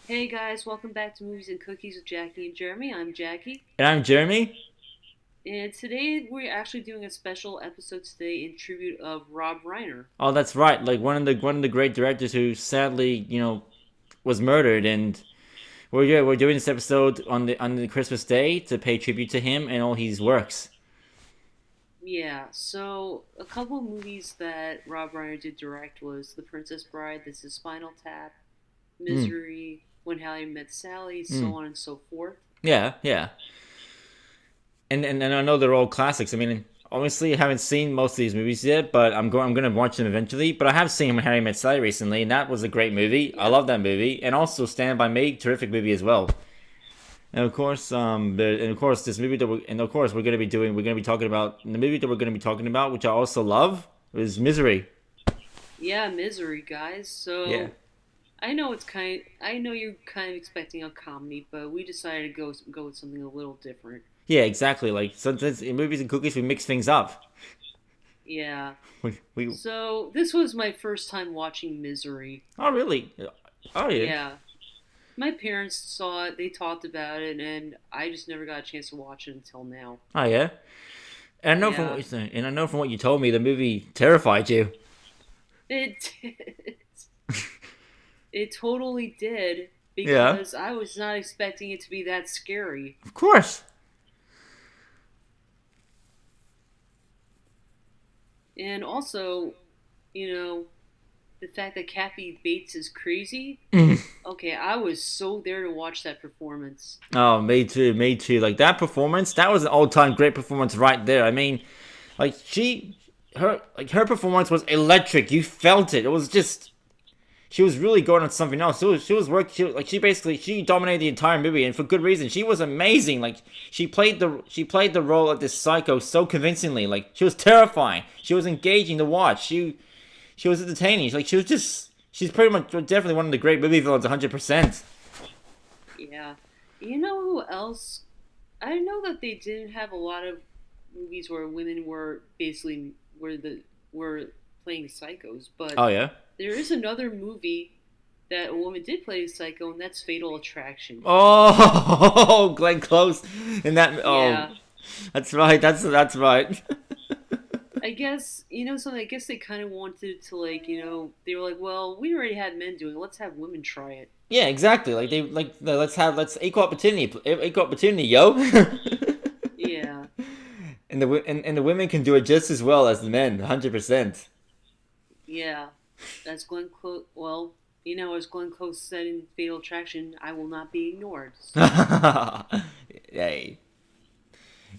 Hey guys, welcome back to Movies and Cookies with Jackie and Jeremy. I'm Jackie, And I'm Jeremy. and today we're actually doing a special episode today in tribute of Rob Reiner. Oh, that's right. Like one of the great directors who sadly, was murdered, and we're doing this episode on the Christmas day to pay tribute to him and all his works. Yeah, so a couple of movies that Rob Reiner did direct was The Princess Bride, This is Spinal Tap, Mm, Misery, When Harry Met Sally, so mm. on and so forth. Yeah, yeah. And I know they're all classics. I mean, obviously I haven't seen most of these movies yet, but I'm gonna watch them eventually. But I have seen Harry Met Sally recently, and that was a great movie. I Yeah, love that movie, and also Stand by Me, terrific movie as well. This movie that we're gonna be talking about the movie that we're gonna be talking about, which I also love, is Misery. yeah, Misery, guys. Yeah, I know you're kind of expecting a comedy, but we decided to go with something a little different. yeah, exactly. Like sometimes in movies and cookies, we mix things up. Yeah. We So this was my first time watching Misery. oh really? Oh yeah, Yeah. My parents saw it, they talked about it, and I just never got a chance to watch it until now. oh yeah. And I know from what Yeah. you saying, and I know from what you told me, the movie terrified you. It did. It totally did Yeah, because I was not expecting it to be that scary. of course. And also, you know, the fact that Kathy Bates is crazy. Okay, I was so there to watch that performance. Oh, me too, me too. Like that performance, that was an all-time great performance right there. I mean, like her performance was electric. You felt it. It was just she was really going on something else. She dominated the entire movie, and for good reason. She was amazing. Like she played the role of this psycho so convincingly. Like she was terrifying. She was engaging to watch. She was entertaining. Like she's pretty much definitely one of the great movie villains, 100%. Yeah. You know who else? I know that they didn't have a lot of movies where women were basically were playing psychos, but Oh yeah. there is another movie that a woman did play a psycho, and that's Fatal Attraction. Oh, Glenn Close in that. Oh, Yeah. that's right. That's right. I guess something. I guess they kind of wanted to they were like, well, we already had men doing it. Let's have women try it. Yeah, exactly. Let's equal opportunity, yo. Yeah. And the women can do it just as well as the men, 100%. Yeah. That's Glenn Close. Well, as Glenn Close said in Fatal Attraction, I will not be ignored. So, Yay.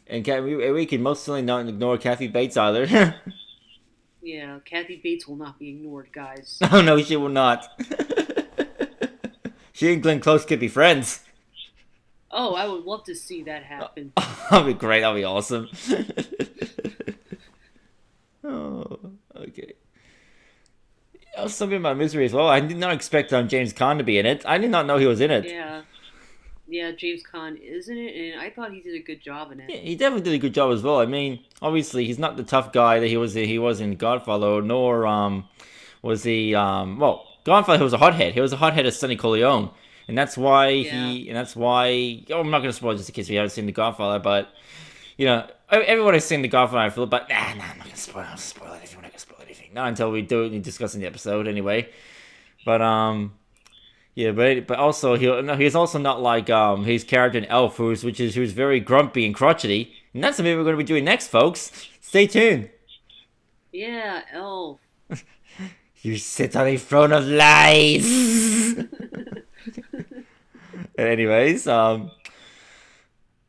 And we can most certainly not ignore Kathy Bates either. yeah, Kathy Bates will not be ignored, guys. Oh no, she will not. She and Glenn Close could be friends. Oh, I would love to see that happen. That'd be great. That'd be awesome. Oh, okay. I was talking about Misery as well. I did not expect James Caan to be in it. I did not know he was in it. Yeah, yeah, James Caan is in it, and I thought he did a good job in it. Yeah, he definitely did a good job as well. I mean, obviously he's not the tough guy that he was in Godfather, nor was he well, Godfather he was a hothead. He was a hothead of Sonny Corleone. Yeah, And that's why oh, I'm not gonna spoil just in case we haven't seen the Godfather, but everyone has seen the Godfather, I feel, but I'm not gonna spoil anything. We're not gonna spoil anything. Not until we do it discuss in the episode anyway. But yeah, but also he's also not like his character in Elf, who's very grumpy and crotchety, and that's the movie we're going to be doing next, folks. Stay tuned. yeah, Elf. You sit on a throne of lies. Anyways,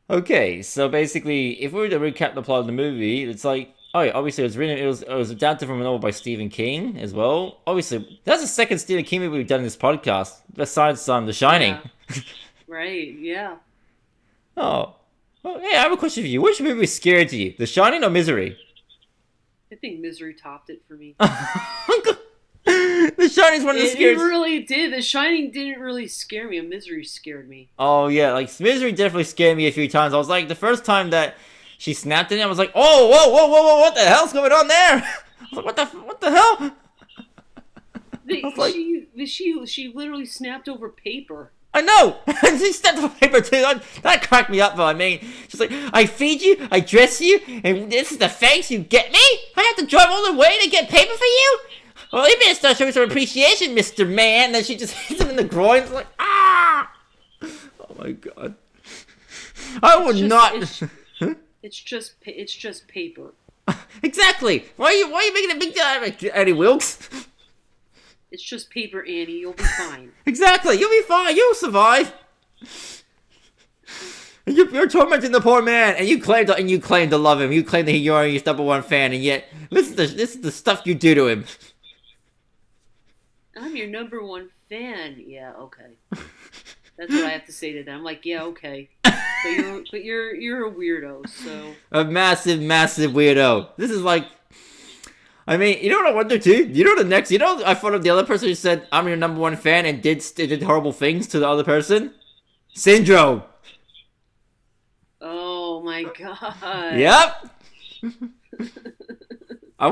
okay, so basically, if we were to recap the plot of the movie, it's like, oh yeah, obviously it was adapted from a novel by Stephen King as well. Obviously, that's the second Stephen King movie we've done in this podcast, besides The Shining. Yeah, right. Yeah, Oh, well, hey, I have a question for you. Which movie scared you, The Shining or Misery? I think Misery topped it for me. The Shining's one of the It scariest. really did. The Shining didn't really scare me. Misery scared me. Oh yeah, like Misery definitely scared me a few times. I was like, the first time that she snapped in it, I was like, oh, whoa, whoa, whoa, whoa, what the hell's going on there? I was like, what the hell? I was like, She literally snapped over paper. I know! And she stepped on paper too. That cracked me up, though. I mean, she's like, I feed you, I dress you, and this is the thanks you get me? I have to drive all the way to get paper for you? Well, you better start showing some appreciation, Mr. Man. And then she just hits him in the groin. It's like, ah! Oh my god. I would not. It's just paper. Exactly. Why are you making a big deal out of it, Eddie Wilkes? It's just paper, Annie. You'll be fine. Exactly. You'll be fine. You'll survive. You're tormenting the poor man, and you claim to love him. You claim that you're his #1 fan, and yet this is the stuff you do to him. I'm your #1 fan. Yeah, okay. That's what I have to say to them. I'm like, yeah, okay. But you're a weirdo, so A massive weirdo. This is like, I mean, you know what I wonder too? You know the next, I thought of the other person who said, I'm your #1 fan and did horrible things to the other person? Syndrome. oh my god. Yep. I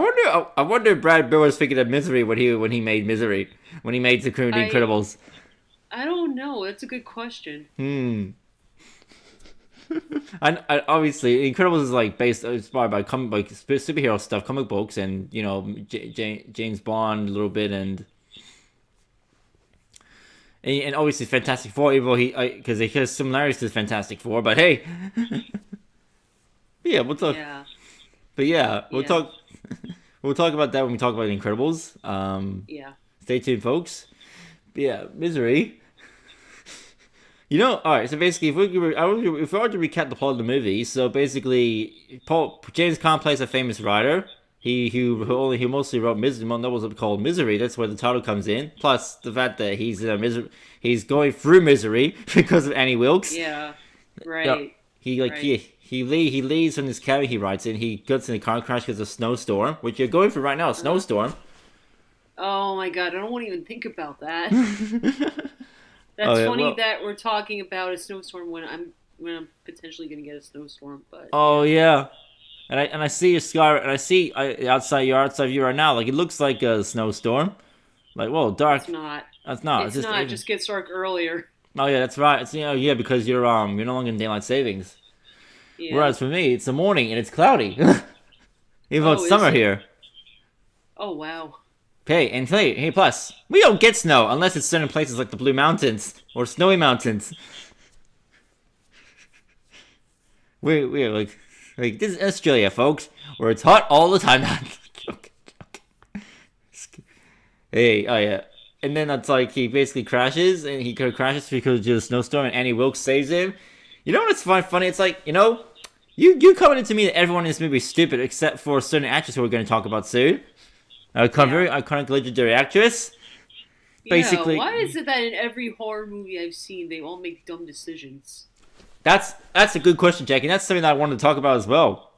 wonder if Brad Pitt was thinking of Misery when he made Misery. When he made The Incredibles. I don't know. That's a good question. I obviously Incredibles is like inspired by superhero stuff, comic books, and James Bond a little bit, and obviously Fantastic Four, even though because it has similarities to Fantastic Four, but hey, yeah, we'll talk. Yeah. But yeah, we'll talk. We'll talk about that when we talk about Incredibles. Yeah. Stay tuned, folks. But yeah, Misery. All right. So basically, if we were to recap the plot of the movie, so basically, James Caan plays a famous writer. He mostly wrote novels called Misery. That's where the title comes in. Plus the fact that he's going through misery because of Annie Wilkes. Yeah. Right. He leaves from this cabin he writes in. He gets in a car crash because of a snowstorm, which you're going through right now. A snowstorm. Oh my god! I don't want to even think about that. That's funny that we're talking about a snowstorm when I'm potentially going to get a snowstorm. But yeah, and I see your sky, and I see outside view right now. Like it looks like a snowstorm. Like whoa, dark. It's not. That's not. It's not. It just gets dark earlier. Oh yeah, that's right. It's because you're no longer in daylight savings. Yeah. Whereas for me, it's the morning and it's cloudy. Even though it's summer here. Oh wow. Hey, plus, we don't get snow unless it's certain places like the Blue Mountains or Snowy Mountains. We're like this is Australia, folks, where it's hot all the time. Okay. Hey, oh yeah. And then it's like he basically crashes, and he crashes because of the snowstorm, and Annie Wilkes saves him. You know what's funny? It's like, you commented to me that everyone in this movie is stupid except for a certain actress who we're going to talk about soon. Very iconic legendary actress. Basically, why is it that in every horror movie I've seen, they all make dumb decisions? That's a good question, Jackie. And that's something that I wanted to talk about as well.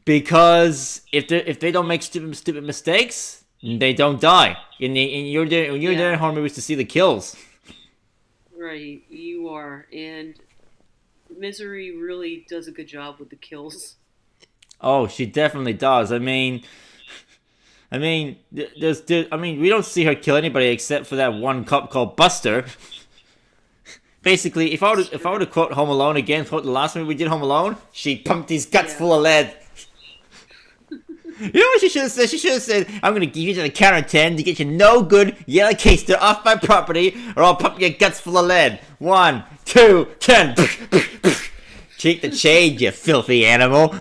Because if they don't make stupid mistakes, they don't die. And you're there in horror movies to see the kills. Right, you are, and Misery really does a good job with the kills. Oh, she definitely does. I mean, we don't see her kill anybody except for that one cop called Buster. Basically, if I were to quote Home Alone again, quote the last movie we did, Home Alone, she pumped his guts full of lead. You know what she should have said? She should have said, I'm going to give you to the count of 10 to get you no good yellow keister off my property, or I'll pump your guts full of lead. 1, 2, 10. Cheek the change, you filthy animal.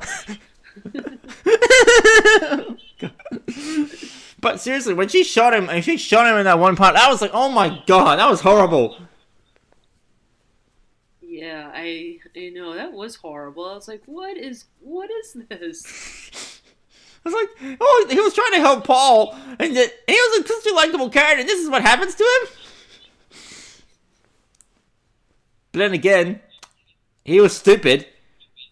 But seriously, when she shot him in that one part, I was like, oh my god, that was horrible. Yeah, I know, that was horrible. I was like, what is this? I was like, oh, he was trying to help Paul, and he was such a likable character, and this is what happens to him? But then again, he was stupid.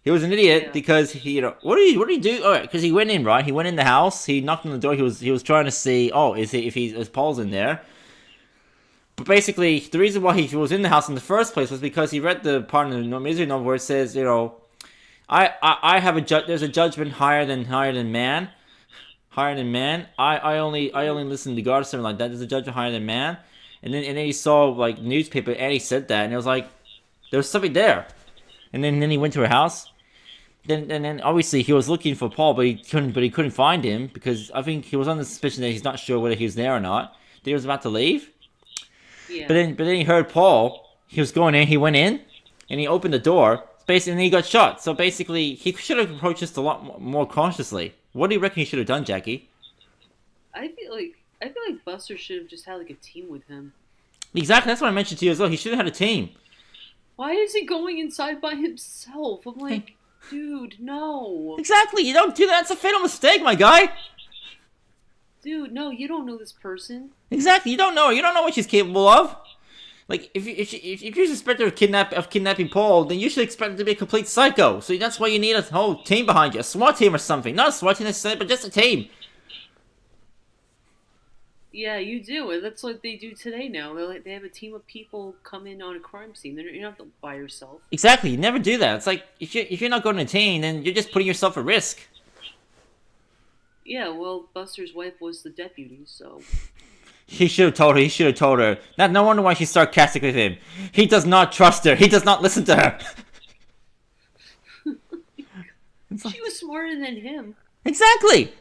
He was an idiot because he, what did he do? Oh, because he went in, right? He went in the house. He knocked on the door. He was trying to see, if Paul's in there. But basically, the reason why he was in the house in the first place was because he read the part in the Misery novel where it says, I have there's a judgment higher than man. I only listen to God or something like that. There's a judgment higher than man. and then he saw like newspaper and he said that, and it was like there was something there. And then he went to her house. Then obviously he was looking for Paul, but he couldn't find him because I think he was under suspicion that he's not sure whether he was there or not. That he was about to leave. Yeah. But then he heard Paul. He was going in. He went in, and he opened the door. Basically, and he got shot. So basically, he should have approached this a lot more cautiously. What do you reckon he should have done, Jackie? I feel like Buster should have just had like a team with him. Exactly. That's what I mentioned to you as well. He should have had a team. Why is he going inside by himself? I'm like, dude, no. Exactly. You don't do that. It's a fatal mistake, my guy. Dude, no, you don't know this person. Exactly. You don't know her. You don't know what she's capable of. Like, if you suspect her of kidnapping Paul, then you should expect her to be a complete psycho. So that's why you need a whole team behind you, a SWAT team or something. Not a SWAT team necessarily, but just a team. Yeah, you do. And that's what they do today now. They have a team of people come in on a crime scene. You're not by yourself. Exactly. You never do that. It's like if you're not going to a team, then you're just putting yourself at risk. Yeah, well, Buster's wife was the deputy, so. He should have told her. He should have told her. No wonder why she's sarcastic with him. He does not trust her. He does not listen to her. She was smarter than him. Exactly.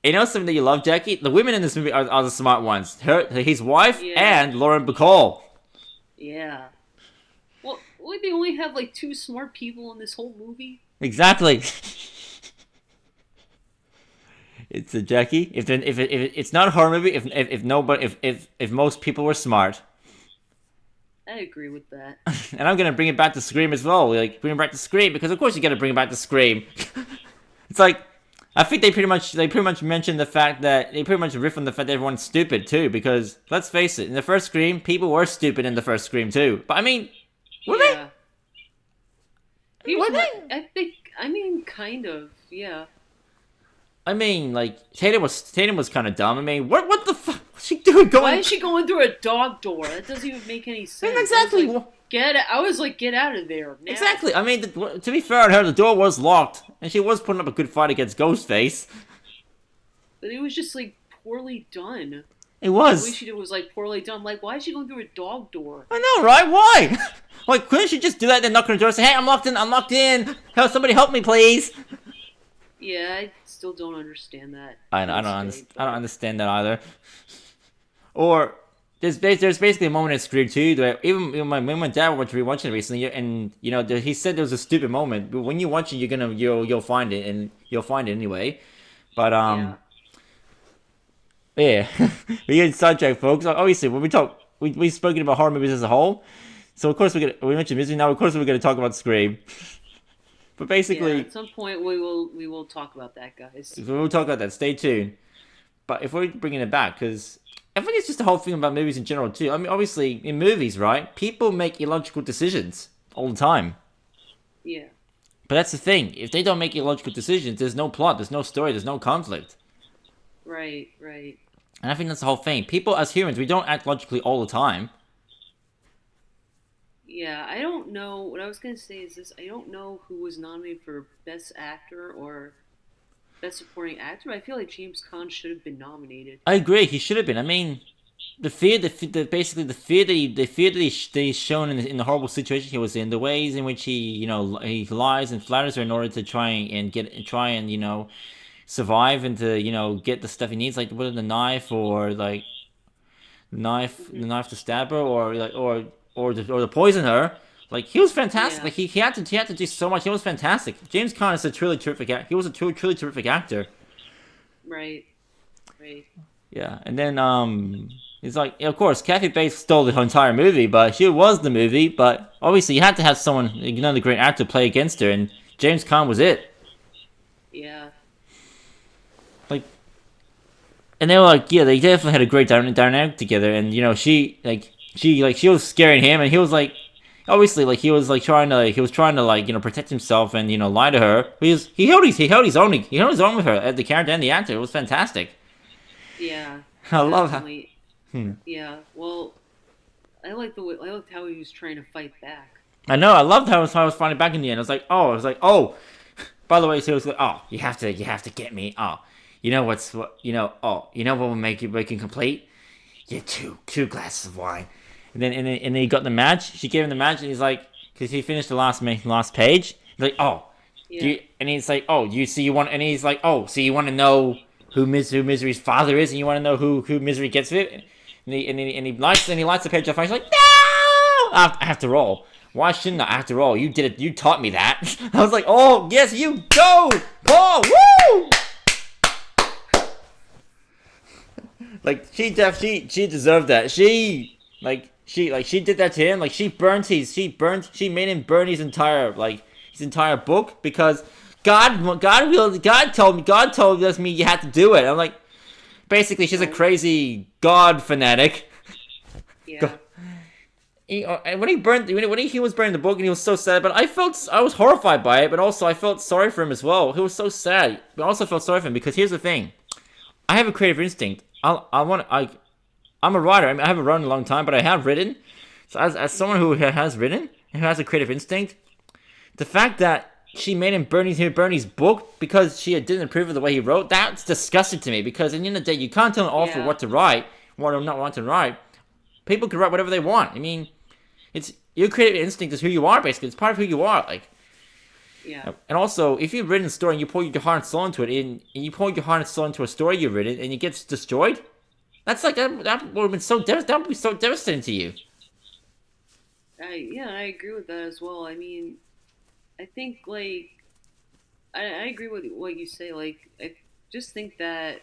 You know something that you love, Jackie? The women in this movie are the smart ones. His wife, Yeah. and Lauren Bacall. Yeah. Well, they only have like two smart people in this whole movie. Exactly. It's a Jackie. If it's not a horror movie, if most people were smart, I agree with that. and I'm gonna bring it back to Scream as well. Like bring it back to Scream because of course you gotta bring it back to Scream. It's like I think they pretty much mentioned the fact that they pretty much riff on the fact that everyone's stupid too. Because let's face it, in the first Scream, people were stupid in the first Scream too. But I mean, were they? Were they? I mean, kind of, yeah. I mean, like Tatum was kind of dumb. I mean, what the fuck was she doing going? Why is she going through a dog door? That doesn't even make any sense. Exactly. I was like, get out of there. Now. Exactly. I mean, to be fair on her, the door was locked, and she was putting up a good fight against Ghostface. But it was just like poorly done. It was. The way she did was like poorly done. Like, why is she going through a dog door? I know, right? Why? Like, couldn't she just do that and then knock on the door and say, "Hey, I'm locked in. I'm locked in. Help, somebody help me, please." Yeah, I still don't understand that. I don't understand that either. Or there's basically a moment in Scream 2 that even my dad was rewatching it recently, and you know he said there was a stupid moment. But when you watch it, you'll find it, and you'll find it anyway. But yeah, we get sidetracked, folks. Obviously, when we've spoken about horror movies as a whole, so of course we mentioned misery. Now, of course, we're going to talk about Scream. But basically, at some point we will talk about that, guys. We'll talk about that. Stay tuned. But if we're bringing it back, because I think it's just the whole thing about movies in general too. I mean, obviously in movies, right? People make illogical decisions all the time. Yeah. But that's the thing. If they don't make illogical decisions, there's no plot, there's no story, there's no conflict. Right. And I think that's the whole thing. People, as humans, we don't act logically all the time. Yeah, I don't know. What I was going to say is this. I don't know who was nominated for Best Actor or Best Supporting Actor. I feel like James Caan should have been nominated. I agree. He should have been. I mean, the fear that he's shown in the horrible situation he was in, the ways in which he lies and flatters her in order to try and survive and to get the stuff he needs, like with the knife or like the knife to stab her or to poison her. Like he was fantastic. Yeah. Like he had to do so much. He was fantastic. James Caan is a truly terrific actor. He was a truly terrific actor. Right. Yeah, and then it's like, of course, Kathy Bates stole the entire movie, but she was the movie. But obviously, you had to have someone, another great actor, play against her, and James Caan was it. Yeah. Like, and they were like, yeah, they definitely had a great dynamic together, and she was scaring him, and he was like, obviously, like he was trying to protect himself and lie to her. He held his own with her, the character and the actor. It was fantastic. Yeah. I love how. Yeah. Well, I liked how he was trying to fight back. I know. I loved how I was fighting back in the end. I was like, oh. By the way, so it was like, oh, you have to get me. Oh, you know what will make you complete? yeah, two glasses of wine. And then he got the match. She gave him the match, and he's like, because he finished the last page. He's like, oh, Yeah. and he's like, oh, you want, and he's like, oh, so you want to know who Misery's father is, and you want to know who Misery gets with it, and he lights the page off, and he's like, no, after all. Why shouldn't I? After all, you did it. You taught me that. I was like, oh yes, you go, Paul. Woo! Like she deserved that. She did that to him. Like she made him burn his entire book because God told me you had to do it. I'm like, basically she's a crazy God fanatic. Yeah. When he was burning the book and he was so sad, but I was horrified by it, but also I felt sorry for him as well. He was so sad, but I also felt sorry for him because here's the thing: I have a creative instinct. I'm a writer. I mean, I haven't written in a long time, but I have written. So as someone who has written and who has a creative instinct, the fact that she made him burn his book because she didn't approve of the way he wrote, that's disgusting to me. Because at the end of the day, you can't tell an author what to write, what or not want to write. People can write whatever they want. I mean, it's your creative instinct is who you are. Basically, it's part of who you are. Like, yeah. And also, if you've written a story and you pour your heart and soul into it, and you pour your heart and soul into a story you've written, and it gets destroyed, that's like that would have been that would be so devastating to you. I agree with that as well. I mean, I think like I agree with what you say. Like I just think that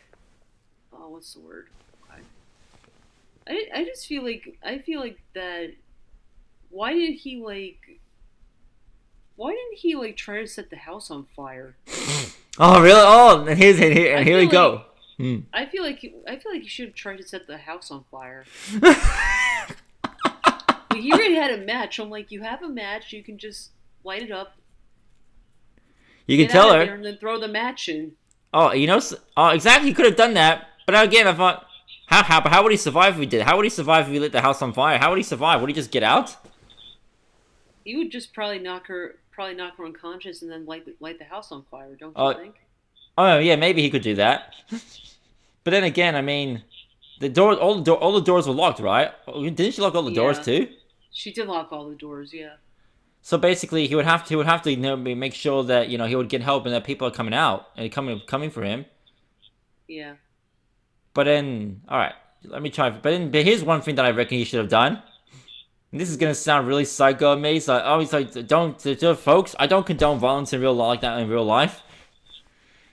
what's the word? I just feel like that. Why didn't he try to set the house on fire? Oh really? Oh, and here we go. I feel like he should have tried to set the house on fire. He already had a match. I'm like, you have a match, you can just light it up. You can tell her, and then throw the match in. Oh, exactly. He could have done that, but again, I thought, how would he survive if we did? How would he survive if we lit the house on fire? How would he survive? Would he just get out? He would just probably knock her unconscious and then light the house on fire. Don't you think? Oh yeah, maybe he could do that. But then again, I mean, all the doors were locked, right? Didn't she lock all the doors too? She did lock all the doors, yeah. So basically, he would have to make sure that he would get help and that people are coming out and coming for him. Yeah. But then, all right, let me try. But here's one thing that I reckon he should have done. And this is gonna sound really psycho of me. So I always folks, I don't condone violence in real life like that in real life.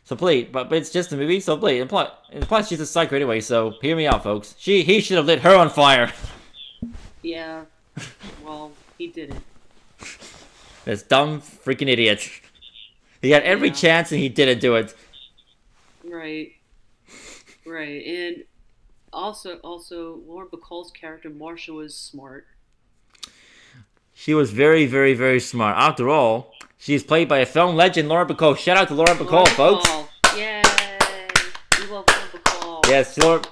So please, but it's just a movie. So please, plus she's a psycho anyway. So hear me out, folks. He should have lit her on fire. Yeah. Well, he didn't. This dumb freaking idiot. He had every chance and he didn't do it. Right. And also Lauren Bacall's character Marsha was smart. She was very, very, very smart. After all, she's played by a film legend, Lauren Bacall. Shout out to Lauren Bacall, folks. Yay! We love Lauren Bacall. Yes, Lauren.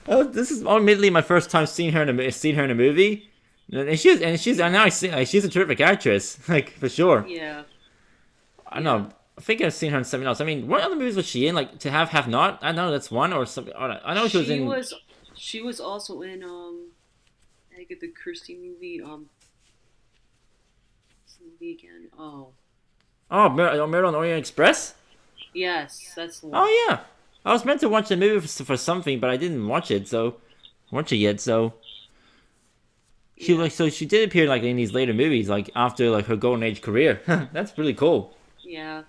Oh, this is admittedly my first time seeing her in a movie, and she's a terrific actress, like for sure. Yeah. I know. I think I've seen her in something else. I mean, what other movies was she in? Like To Have Not? I know that's one or something. I know she was in. She was also in I get the Kirsty movie. What's the movie again? Oh, Murder on the Orient Express. Yes, that's the one. Oh yeah. I was meant to watch the movie for something, but I didn't watch it yet. So she did appear like in these later movies, like after like her golden age career. That's really cool. Yeah.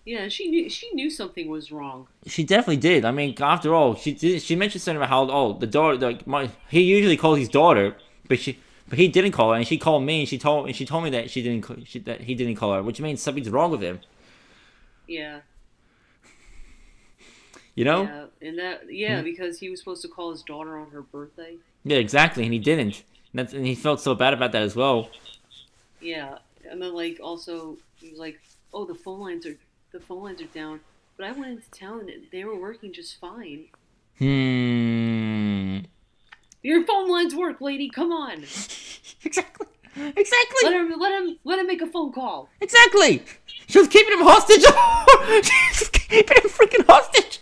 Yeah, she knew something was wrong. She definitely did. I mean, after all, she mentioned something about how the daughter he usually calls his daughter, but he didn't call her, and she called me, and she told me that that he didn't call her, which means something's wrong with him. Yeah. You know? Yeah, and because he was supposed to call his daughter on her birthday. Yeah, exactly, and he didn't. And he felt so bad about that as well. Yeah, and then like also he was like, "Oh, the phone lines are down," but I went into town and they were working just fine. Your phone lines work, lady. Come on. Exactly. Let him make a phone call. Exactly. She was keeping him hostage. She was keeping him freaking hostage.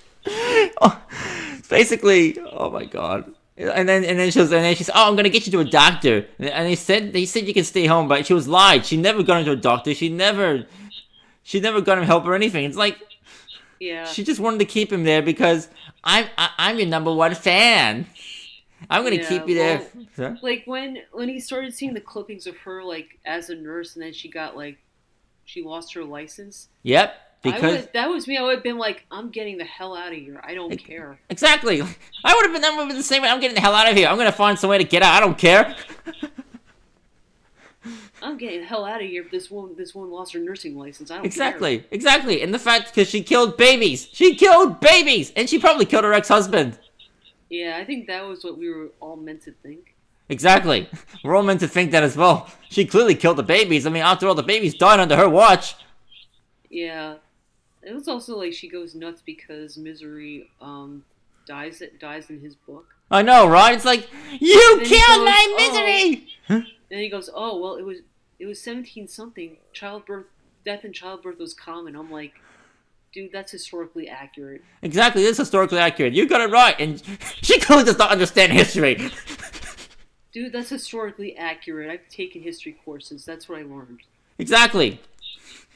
Basically, oh my god. And then she said, "Oh, I'm gonna get you to a doctor." And they said you can stay home, but she was lied. She never got into a doctor. She never got him help or anything. It's like Yeah. she just wanted to keep him there because I'm your number one fan. I'm gonna Yeah. keep you there. Well, Huh? like when he started seeing the clippings of her like as a nurse, and then she lost her license. Yep, I because would that was me. I would have been like, I'm getting the hell out of here. I don't care. exactly. I would have been the same way. I'm getting the hell out of here. I'm gonna find some way to get out. I don't care. I'm getting the hell out of here if this one lost her nursing license. I don't Exactly. And the fact because she killed babies. She killed babies, and she probably killed her ex-husband. care. Yeah, I think that was what we were all meant to think. Exactly. We're all meant to think that as well. She clearly killed the babies. I mean, after all, the babies died under her watch. Yeah. It was also like she goes nuts because Misery dies in his book. I know, right? It's like you And then he killed goes, my "Oh." misery. And he goes, "Oh, well, it was 17 something. Death in childbirth was common." I'm like, dude, that's historically accurate. Exactly. This is historically accurate. You got it right, and she clearly does not understand history. Dude, that's historically accurate. I've taken history courses. That's what I learned. Exactly.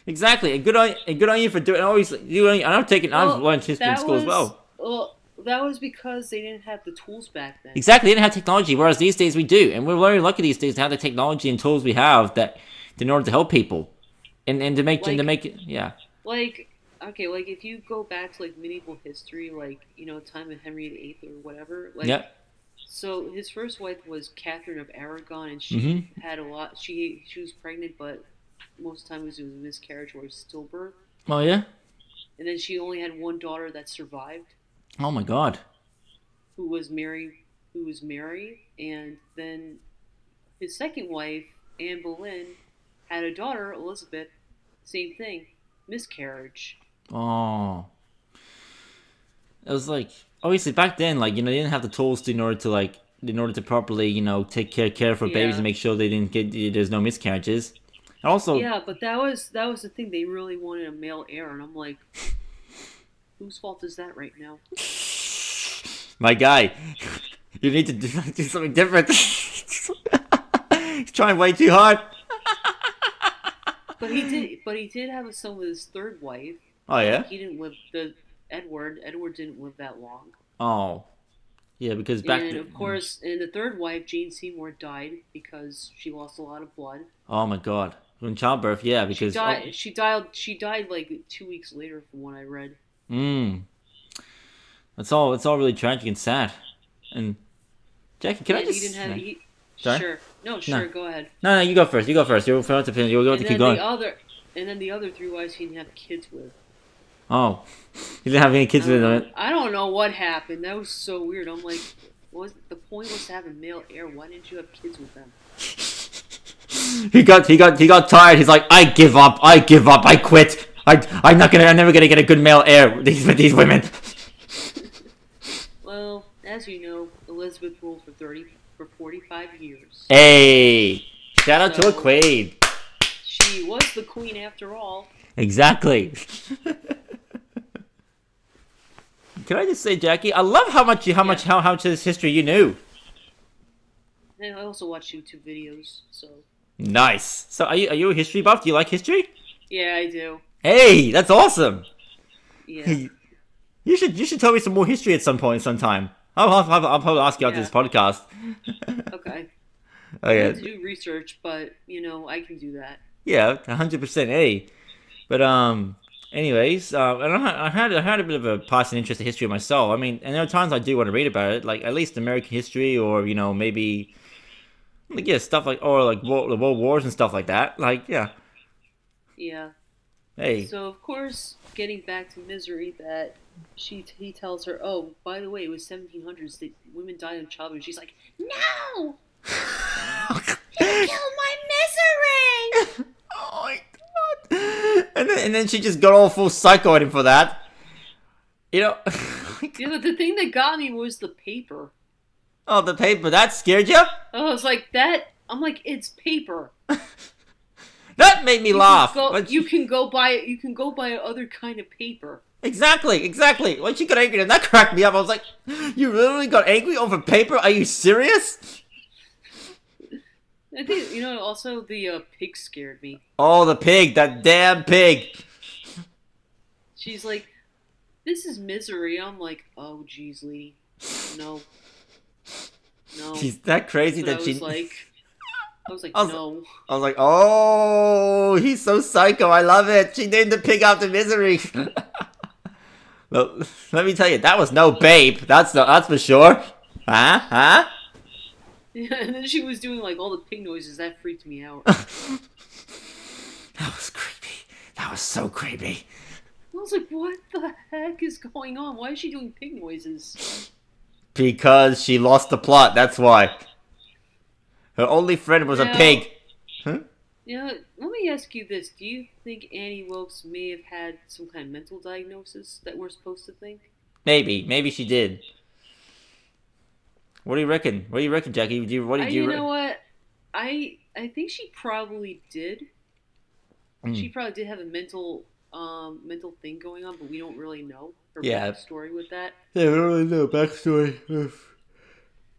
And good on you for doing. Always you. I've learned history in school as well. Well, that was because they didn't have the tools back then. Exactly. They didn't have technology, whereas these days we do, and we're very lucky these days to have the technology and tools we have that in order to help people, and to make it. Yeah. Like, okay, like if you go back to like medieval history, like time of Henry VIII or whatever, like. Yep. So his first wife was Catherine of Aragon, and she Mm-hmm. had a lot. She was pregnant, but most of the time it was a miscarriage or a stillbirth. Oh yeah. And then she only had one daughter that survived, Oh my God. who was Mary. And then his second wife, Anne Boleyn, had a daughter, Elizabeth. Same thing, miscarriage. Oh. It was like obviously back then, like they didn't have the tools in order to properly, take care for babies Yeah. and make sure they didn't get there's no miscarriages. And also, Yeah, but that was the thing. They really wanted a male heir, and I'm like, whose fault is that right now? my guy, you need to do something different. He's trying way too hard. But he did have a son with his third wife. Oh yeah. He didn't live the Edward. Edward didn't live that long. Oh, yeah, because back And then, of course, and the third wife, Jane Seymour, died because she lost a lot of blood. oh my God, in childbirth, yeah, because She died. She died like 2 weeks later, from what I read. it's all really tragic and sad. And Jackie, can I And just? he didn't have. Sorry? Sure. No, sure. Go ahead. No, you go first. You're about to finish. You'll have And to then keep going. the other three wives he didn't have kids with. Oh, you didn't have any kids with him. I don't know what happened. That was so weird. I'm like, the point was to have a male heir. Why didn't you have kids with them? He got tired. He's like, I give up. I quit. I'm never gonna get a good male heir with these women. Well, as you know, Elizabeth ruled for 45 years. Hey, shout out to a queen. She was the queen after all. Exactly. Can I just say, Jackie, I love how much of this history you knew. And I also watch YouTube videos, so Nice. So are you a history buff? Do you like history? yeah, I do. Hey, that's awesome. Yeah. You should tell me some more history at some point, sometime. I'll probably ask you after Yeah. this podcast. Okay. Oh I yeah, have to do research, but I can do that. yeah, 100%. Hey, but anyways, and I had a bit of a passing interest in history myself. I mean, and there are times I do want to read about it, like at least American history, or maybe like stuff like the world wars and stuff like that. Like yeah, Yeah. hey, So of course, getting back to Misery, that he tells her, "Oh, by the way, it was 1700s that women died in childbirth." She's like, "No, you killed my misery." oh my God, and then she just got all full psycho at him for that. But the thing that got me was the paper. Oh, the paper that scared you? I was like, that. I'm like, it's paper. That made me laugh. You can go buy other kind of paper. Exactly. When she got angry, and that cracked me up. I was like, you literally got angry over paper? Are you serious? I think also the pig scared me. Oh, the pig, that damn pig. She's like, "This is misery." I'm like, "Oh, geez, Lee, no, no." She's that crazy But that she. I was like, I was, no. I was like, oh, he's so psycho. I love it. She named the pig after misery. Well, let me tell you, that was no babe. That's for sure. Huh? Yeah, and then she was doing like all the pig noises. That freaked me out. That was creepy. That was so creepy. I was like, what the heck is going on? Why is she doing pig noises? Because she lost the plot. That's why. Her only friend was a Now, pig. Huh? let me ask you this. Do you think Annie Wilkes may have had some kind of mental diagnosis that we're supposed to think? Maybe she did. What do you reckon? What do you reckon, Jackie? What did you? You know what? I think she probably did. She probably did have a mental thing going on, but we don't really know her backstory with that. Yeah, we don't really know backstory.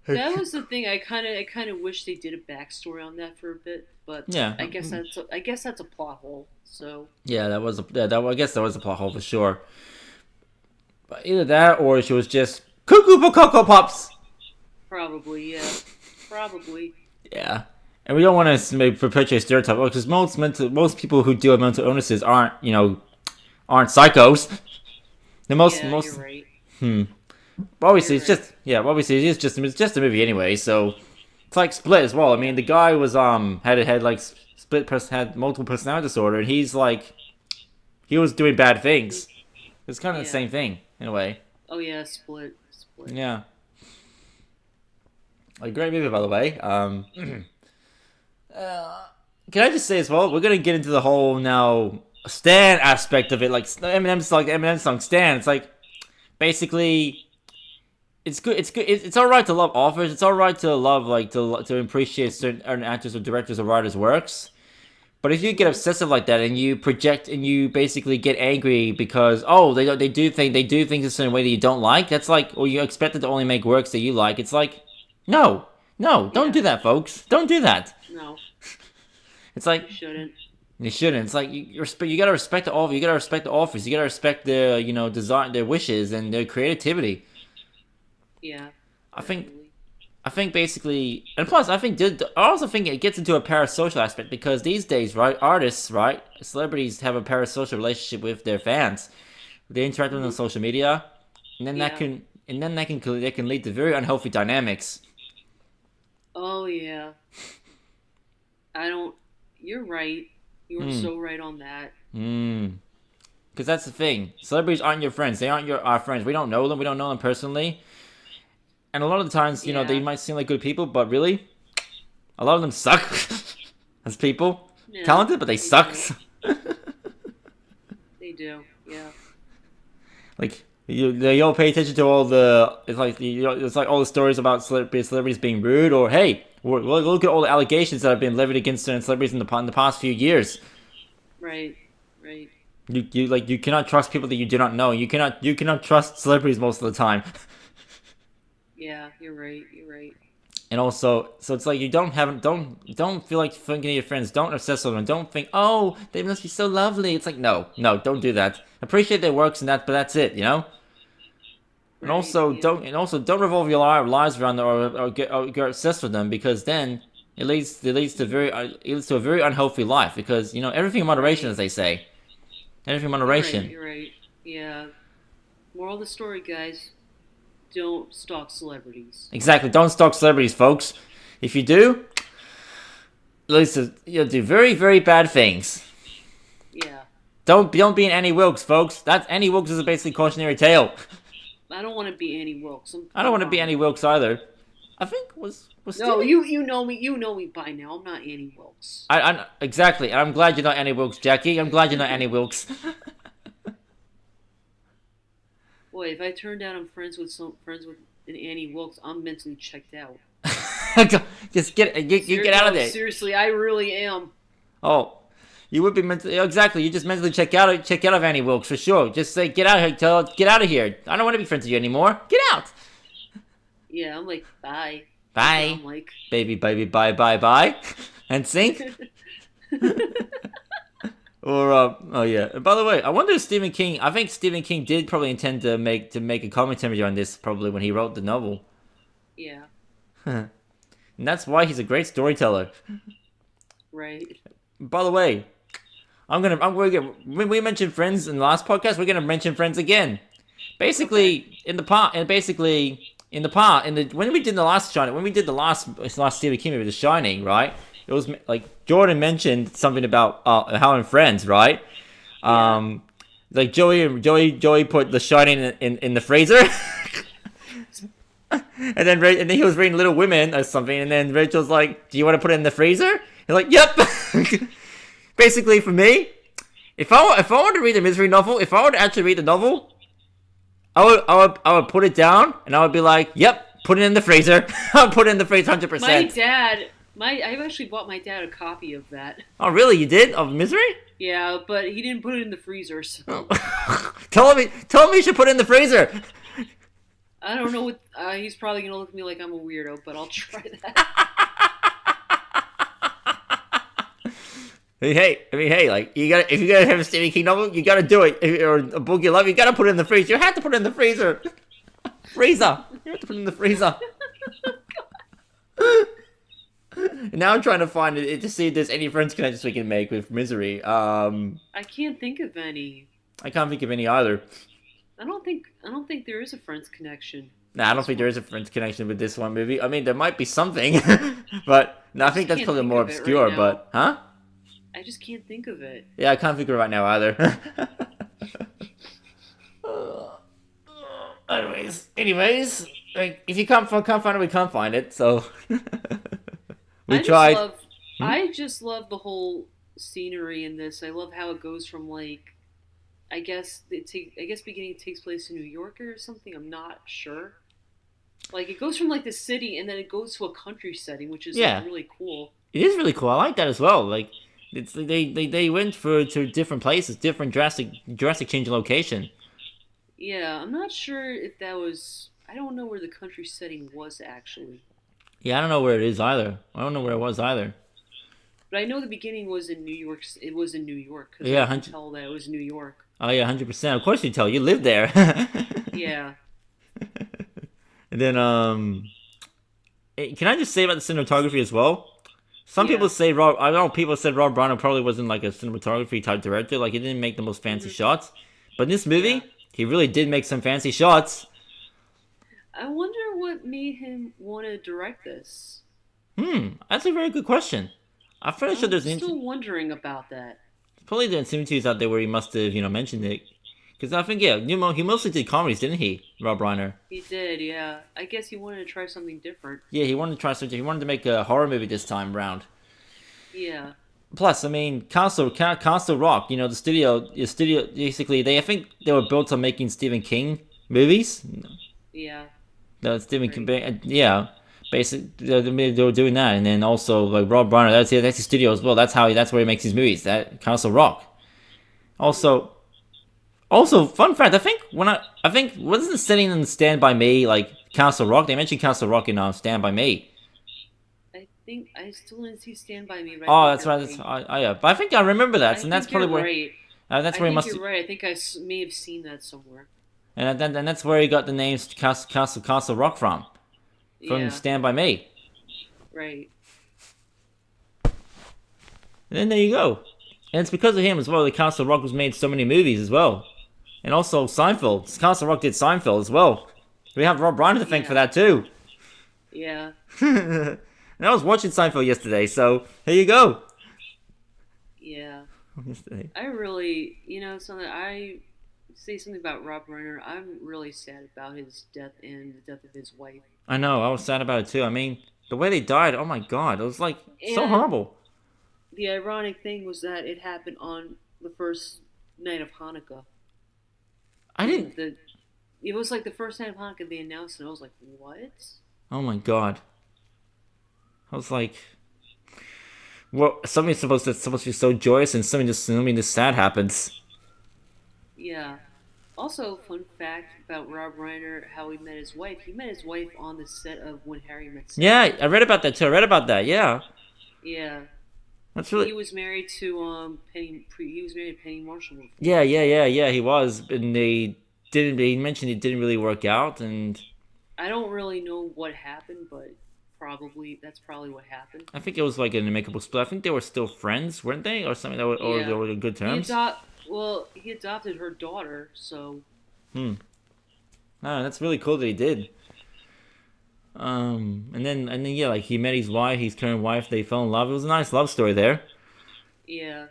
That was the thing. I kind of wish they did a backstory on that for a bit, but Yeah. I guess that's a plot hole. So Yeah, I guess that was a plot hole for sure. But either that or she was just cuckoo for Cocoa Pops. probably, yeah, probably. Yeah. And we don't want to perpetuate stereotype because most people who deal with mental illnesses aren't psychos. The most Yeah, you're right. obviously You're it's just obviously it's just a movie anyway, so it's like Split as well. I mean, the guy was had like had multiple personality disorder, and he's like he was doing bad things. It's kind of the same thing in a way. Oh yeah, Split. Yeah. A great movie, by the way. Can I just say as well, we're gonna get into the whole now Stan aspect of it, like Eminem's song Stan. It's like basically it's good. It's all right to love authors. It's all right to love to appreciate certain actors or directors or writers' works. But if you get obsessive like that and you project and you basically get angry because they do things a certain way that you don't like, that's like, or you expect it to only make works that you like. It's like, no, don't do that, folks. Don't do that. No, It's like you shouldn't. you shouldn't. It's like you gotta respect the author. You gotta respect the authors. You gotta respect their design, their wishes, and their creativity. Yeah. I think definitely. I think basically, and plus, I also think it gets into a parasocial aspect because these days, right, artists, right, celebrities have a parasocial relationship with their fans. They interact with them on social media, and then that can lead to very unhealthy dynamics. Oh yeah. I don't. You're right. You are so right on that. Because that's the thing. Celebrities aren't your friends. They aren't our friends. We don't know them. We don't know them personally. And a lot of the times, they might seem like good people, but really, a lot of them suck as people. Yeah, Talented, but they suck. They do. Yeah. Like you all pay attention to all the it's like all the stories about celebrities being rude, or hey, look at all the allegations that have been levied against certain celebrities in the past few years. Right. Right. You cannot trust people that you do not know. You cannot trust celebrities most of the time. Yeah, you're right. You're right. And also, so it's like you don't feel like thinking of your friends. Don't obsess on them. Don't think, oh, they must be so lovely. It's like no, don't do that. Appreciate their works and that, but that's it, And Right, also yeah. don't revolve your lives around them or get obsessed with them because then it leads to a very unhealthy life because everything in moderation, Right. as they say, everything in You're right. moderation. You're right. Yeah. Moral of the story, guys: don't stalk celebrities. Exactly. Don't stalk celebrities, folks. If you do, at least you'll do very, very bad things. Yeah. Don't be an Annie Wilkes, folks. That's Annie Wilkes is a basically cautionary tale. I don't want to be Annie Wilkes. I don't want to be Annie Wilkes either. I think was No, Stevie. you know me. You know me by now. I'm not Annie Wilkes. I exactly. I'm glad you're not Annie Wilkes, Jackie. I'm glad you're not Annie Wilkes. Boy, if I turn down I'm friends with an Annie Wilkes, I'm mentally checked out. Just get out of there. Seriously, I really am. Oh, You would be mentally exactly. You just mentally check out of Annie Wilkes for sure. Just say get out of here. Get out of here. I don't want to be friends with you anymore. Get out. Yeah, I'm like, bye. Bye. I'm like, Baby, bye, bye, bye, and sink. Or oh yeah. By the way, I wonder if Stephen King. I think Stephen King did probably intend to make a commentary on this probably when he wrote the novel, yeah, and that's why he's a great storyteller. right. By the way, when we mentioned Friends in the last podcast, we're gonna mention Friends again. Basically, in the when we did the last Shining, when we did the last Stephen King movie, The Shining, right? It was like Jordan mentioned something about how in Friends, right? Like Joey put The Shining in the freezer. And then he was reading Little Women or something, and then Rachel's like, "Do you want to put it in the freezer?" He's like, "Yep." Basically, for me, if I wanted to read a misery novel, if I were to actually read the novel, I would put it down, and I would be like, "Yep, put it in the freezer." I'll put it in the freezer 100%. I've actually bought my dad a copy of that. Oh, really? You did? Of Misery? Yeah, but he didn't put it in the freezer. So. Tell him you should put it in the freezer. I don't know what. He's probably gonna look at me like I'm a weirdo, but I'll try that. Hey, like if you gotta have a Stephen King novel, you gotta do it. Or a book you love, you gotta put it in the freezer. You have to put it in the freezer. Freezer. You have to put it in the freezer. And now I'm trying to find it to see if there's any Friends connections we can make with Misery. I can't think of any. I can't think of any either. I don't think there is a Friends connection. Nah, I don't think there is a Friends connection with this one movie. I mean, there might be something, but no, I think that's probably more obscure. Right, but huh? I just can't think of it. Yeah, I can't think of it right now either. Anyways, like, if you can't find it, we can't find it. So we tried. I just love the whole scenery in this. I love how it goes from like, I guess beginning takes place in New York or something. I'm not sure. Like it goes from like the city and then it goes to a country setting, which is like, really cool. It is really cool. I like that as well. Like they went to different places, different drastic change in location. Yeah, I'm not sure if that was. I don't know where the country setting was actually. Yeah, I don't know where it is either. I don't know where it was either. But I know the beginning was in New York. It was in New York. Yeah, I can tell that it was New York. Oh yeah, 100%. Of course you tell. You live there. Yeah. And then can I just say about the cinematography as well? Some people say I know people said Rob Reiner probably wasn't like a cinematography type director. Like he didn't make the most fancy shots. But in this movie, he really did make some fancy shots. I wonder what made him want to direct this. That's a very good question. I'm pretty sure there's still wondering about that. Probably there's interviews out there where he must have, mentioned it. Because I think, he mostly did comedies, didn't he, Rob Reiner? He did, yeah. I guess he wanted to try something different. Yeah, he wanted to try something. He wanted to make a horror movie this time around. Yeah. Plus, I mean, Castle Rock, the studio, basically, I think they were built on making Stephen King movies. Yeah. No, Stephen King, yeah. Basically, they were doing that, and then also like Rob Reiner, that's his studio as well. That's where he makes his movies. That Castle Rock. Also, fun fact. I think wasn't setting in Stand By Me like Castle Rock? They mentioned Castle Rock in Stand By Me. I think I still didn't see Stand By Me. Oh, that's right. Yeah, but I think I remember that, and that's probably where. Right. That's where he must. You're right. I think I may have seen that somewhere. And that's where he got the name Castle Rock from Stand By Me. Right. And then there you go. And it's because of him as well that Castle Rock was made so many movies as well. And also Seinfeld. Castle Rock did Seinfeld as well. We have Rob Reiner to thank for that too. Yeah. And I was watching Seinfeld yesterday, so here you go. Yeah. Yesterday. I really, I say something about Rob Reiner. I'm really sad about his death and the death of his wife. I know, I was sad about it too. I mean, the way they died, oh my god, it was like so horrible. The ironic thing was that it happened on the first night of Hanukkah. It was like the first night of Hanukkah they announced it, and I was like, what? Oh my god. I was like, well, something's supposed to be so joyous, and something just sad happens. Yeah. Also, fun fact about Rob Reiner, how he met his wife. He met his wife on the set of When Harry Met Yeah, Sally. I read about that too. I read about that. Yeah, Yeah, that's really. he was married to Penny. He was married to Penny Marshall before. Yeah, yeah, yeah, yeah. He was, and they didn't. He mentioned it didn't really work out, and I don't really know what happened, but probably that's probably what happened. I think it was like an amicable split. I think they were still friends, weren't they, or something? Or they Yeah, were in good he terms. adopt. Well, he adopted her daughter, so Hmm. Ah, that's really cool that he did. And then yeah, like he met his wife, his current wife. They fell in love. It was a nice love story there. yeah,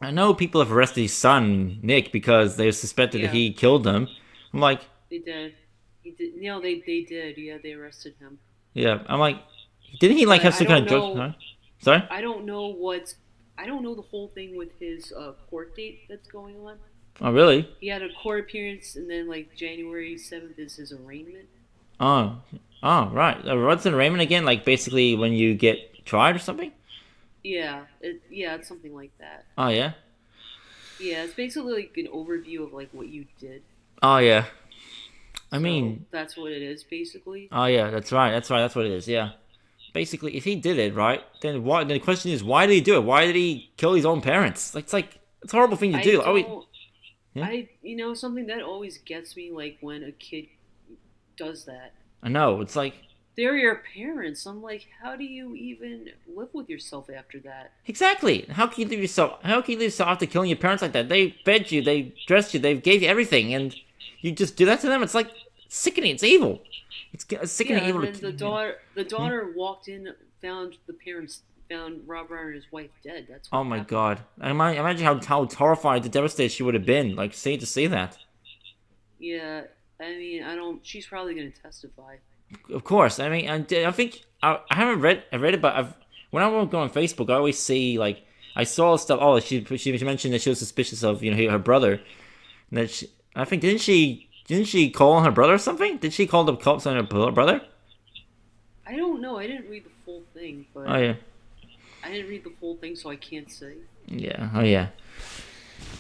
I know people have arrested his son Nick because they suspected that yeah, he killed them. I'm like, they did. He did. No, they did. Yeah, they arrested him. yeah. I'm like, didn't he like But have some kind of drug? Huh? Sorry. I don't know what's. I don't know the whole thing with his court date that's going on. Oh, really? He had a court appearance, and then like January 7th is his arraignment. Oh, oh, right. What's an arraignment again? Like basically when you get tried or something? Yeah, it's something like that. Oh yeah. Yeah, it's basically like an overview of like what you did. Oh yeah. I So mean, that's what it is basically. oh yeah. That's right. That's right. That's what it is. Yeah. Basically, if he did it right, then why? Then the question is, why did he do it? Why did he kill his own parents? Like it's a horrible thing to I do. Like, don't. yeah. Something that always gets me like when a kid does that. I know. It's like They're your parents. I'm like, how do you even live with yourself after that? exactly. How can you leave yourself? How can you leave yourself after killing your parents like that? They fed you, they dressed you, they gave you everything, and you just do that to them. It's like sickening. It's evil. It's sickening Yeah, and evil. then the Yeah. daughter walked in, found the parents, found Rob Reiner and his wife dead. That's what Oh my happened. god. Imagine how horrified, devastated she would have been. Like, to see that. Yeah, I mean, I don't. She's probably gonna testify. Of course. I mean, I think I haven't read. I read it, but when I go on Facebook, I always see like I saw stuff. Oh, she mentioned that she was suspicious of her brother. And that I think didn't she call her brother or something? Did she call the cops on her brother? I don't know. I didn't read the full thing, Oh but yeah, I didn't read the full thing, so I can't say. yeah, oh yeah.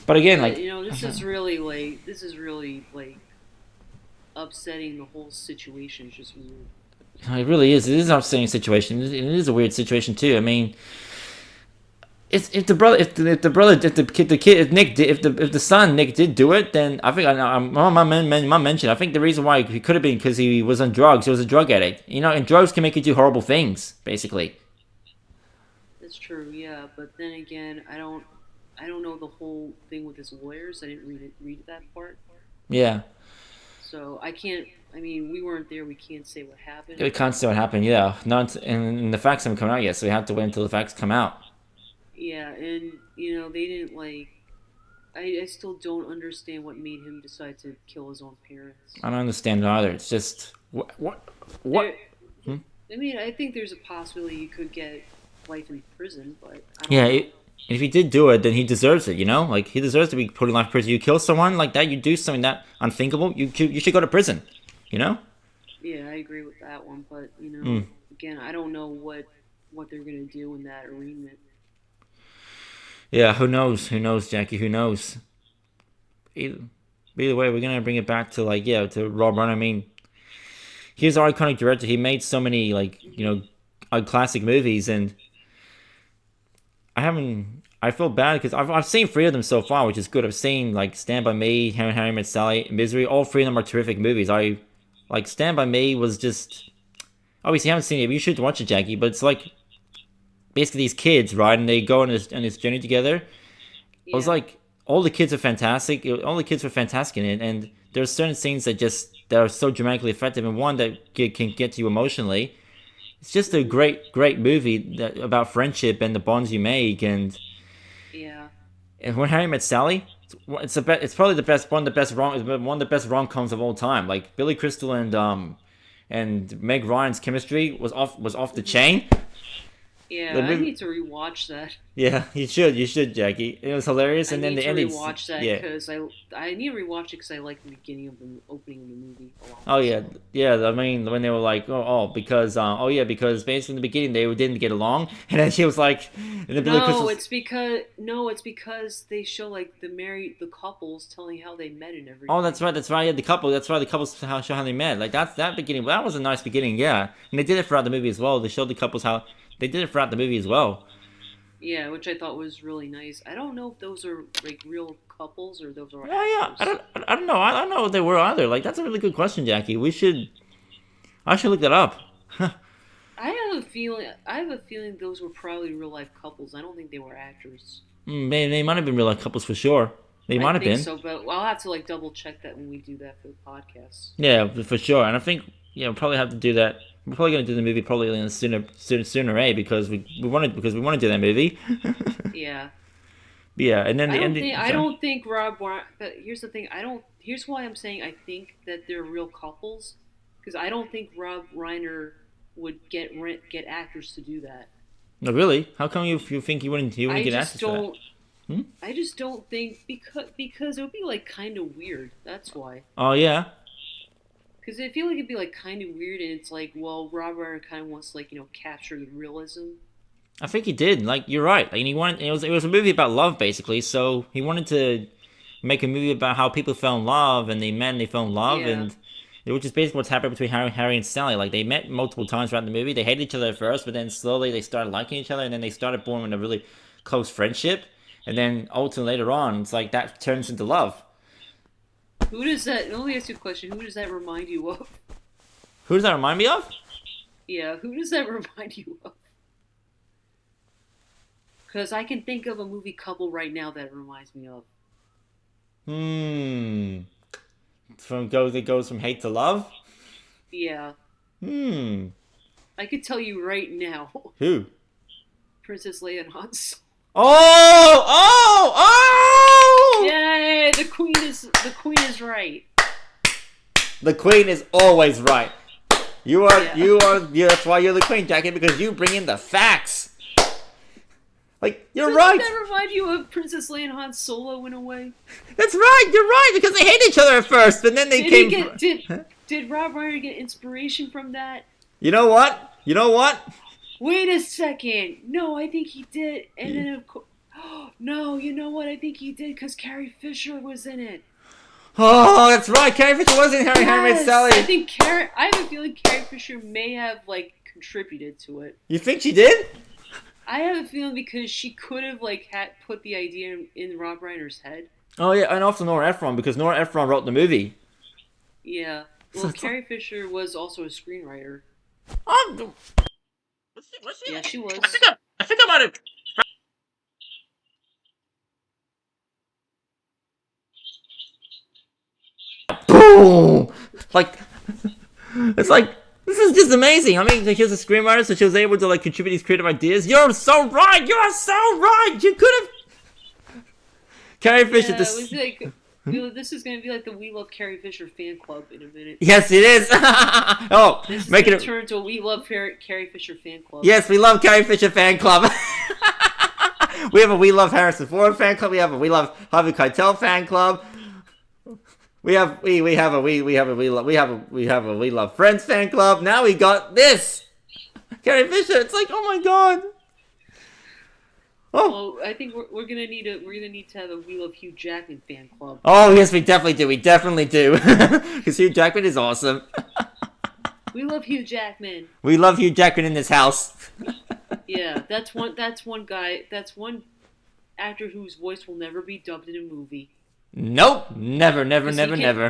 But again, But like this is really like upsetting. The whole situation is just weird. it really is. It is an upsetting situation. It is a weird situation too. I mean, if the brother, if the brother, if the kid, if Nick, did, if the son Nick did do it, then I think mom mentioned. I think the reason why he could have been because he was on drugs. He was a drug addict. And drugs can make you do horrible things. Basically, That's true, yeah. But then again, I don't know the whole thing with his lawyers. I didn't read that part, yeah. so I can't. I mean, we weren't there. We can't say what happened. It can't see what happened. Yeah, not and the facts haven't come out yet, so we have to wait until the facts come out. Yeah, and they didn't like. I still don't understand what made him decide to kill his own parents. I don't understand it either. It's just what? There, Hmm? I mean, I think there's a possibility you could get life in prison, but I don't Yeah, know. if he did do it, then he deserves it. Like he deserves to be put in life prison. You kill someone like that, you do something that unthinkable. You should go to prison. You know? Yeah, I agree with that one, but Mm. again, I don't know what they're gonna do in that arraignment. Yeah. Who knows? Who knows, Jackie? Who knows? Either, either way, we're gonna bring it back to to Rob Reiner. I mean, he's our iconic director. He made so many classic movies, and I haven't. I feel bad because I've seen three of them so far, which is good. I've seen like Stand by Me, Harry Met Sally, Misery. All three of them are terrific movies. I like Stand by Me was just obviously I haven't seen it. But you should watch it, Jackie. But it's like basically these kids, right? And they go on this journey together. I was Yeah, like, all the kids are fantastic. All the kids were fantastic in it, and there's certain scenes that are so dramatically effective, and one that can get to you emotionally. It's just a hmm, great movie about friendship and the bonds you make, yeah, and when Harry Met Sally, it's probably the best one of the best rom coms of all time. Like Billy Crystal and Meg Ryan's chemistry was off the hmm, chain. Yeah, The I movie. need to rewatch that. Yeah, you should, Jackie. It was hilarious, I and then need the to ending. rewatch that Yeah. because I need to rewatch it because I like the beginning of the opening of the movie a lot. Oh yeah, So yeah. I mean, when they were like, because, oh yeah, because basically in the beginning they didn't get along, and then she was like, and then Billy no, Crystal. it's because they show like the couples telling how they met and Oh, everything. that's right. Yeah, the couple. That's right. The couples show how they met. Like that's that beginning. That was a nice beginning. Yeah, and they did it throughout the movie as well. They showed the couples how they did it throughout the movie as well. Yeah, which I thought was really nice. I don't know if those are like real couples or those are Yeah, yeah. actors. I don't know. I don't know if they were either. Like that's a really good question, Jackie. I should look that up. I have a feeling those were probably real life couples. I don't think they were actors. They might have been real life couples for sure. They I might have think been. so, but I'll have to like double check that when we do that for the podcast. Yeah, for sure. And I think we'll probably have to do that. We're probably gonna do the movie probably in sooner, because we want to do that movie. Yeah. Yeah, and then the ending. I Sorry. don't think but here's the thing. I don't. Here's why I'm saying I think that they're real couples, because I don't think Rob Reiner would get actors to do that. No, really? How come you think you wouldn't I get just access for that? don't. Hmm? I just don't think because it would be like kind of weird. That's why. Oh yeah. Because I feel like it'd be like kind of weird, and it's like, well, Rob Reiner kind of wants to like capture the realism. I think he did. Like you're right. Like, and he wanted it was a movie about love basically. So he wanted to make a movie about how people fell in love and they met and they fell in love Yeah. and which is basically what's happened between Harry and Sally. Like they met multiple times throughout the movie. They hated each other at first, but then slowly they started liking each other and then they started forming a really close friendship. And then ultimately later on, it's like that turns into love. Who does that? Let me ask you a question. Who does that remind you of? Who does that remind me of? Yeah, who does that remind you of? Because I can think of a movie couple right now that it reminds me of. Hmm. It goes from hate to love. Yeah, Hmm. I could tell you right now. Who? Princess Leia and Han Solo. Oh! Oh! Oh! Yay! The queen is right. The queen is always right. Yeah. That's why you're the queen, Jackie, because you bring in the facts. Like, you're Doesn't right. that remind you of Princess Leia and Han Solo in a way? That's right, you're right, because they hate each other at first, and then they Did came. he get did Rob Reiner get inspiration from that? You know what? You know what? Wait a second. No, I think he did. And then of course, no, you know what? I think he did because Carrie Fisher was in it. Oh, that's right. Carrie Fisher was in Harry Handmaid Sally. I have a feeling Carrie Fisher may have like contributed to it. You think she did? I have a feeling because she could have like had put the idea in Rob Reiner's head. Oh yeah, and also Nora Ephron, because Nora Ephron wrote the movie. Yeah. Well, Carrie Fisher was also a screenwriter. Oh, was she? Yeah, she was. I think I might have. Boom! Like, it's like, this is just amazing. I mean, like, she's a screenwriter, so she was able to, like, contribute these creative ideas. You're so right! You're so right! You could have. Carrie Fisher, Yeah, it was like, this is gonna be like the We Love Carrie Fisher fan club in a minute. Yes, it is. Oh, This is making gonna it. turn into a We Love Carrie Fisher fan club. Yes, we love Carrie Fisher fan club. We have a We Love Harrison Ford fan club. We have a We Love Harvey Keitel fan club. We have a We Love Friends fan club. Now we got this. Carrie Fisher. It's like, oh my god. Oh. Well, I think we're gonna need to have a We Love Hugh Jackman fan club. Oh yes, we definitely do. We definitely do. Because Hugh Jackman is awesome. We love Hugh Jackman. We love Hugh Jackman in this house. Yeah, that's one guy. That's one actor whose voice will never be dubbed in a movie. Nope. Never, never, Because never, he can, never.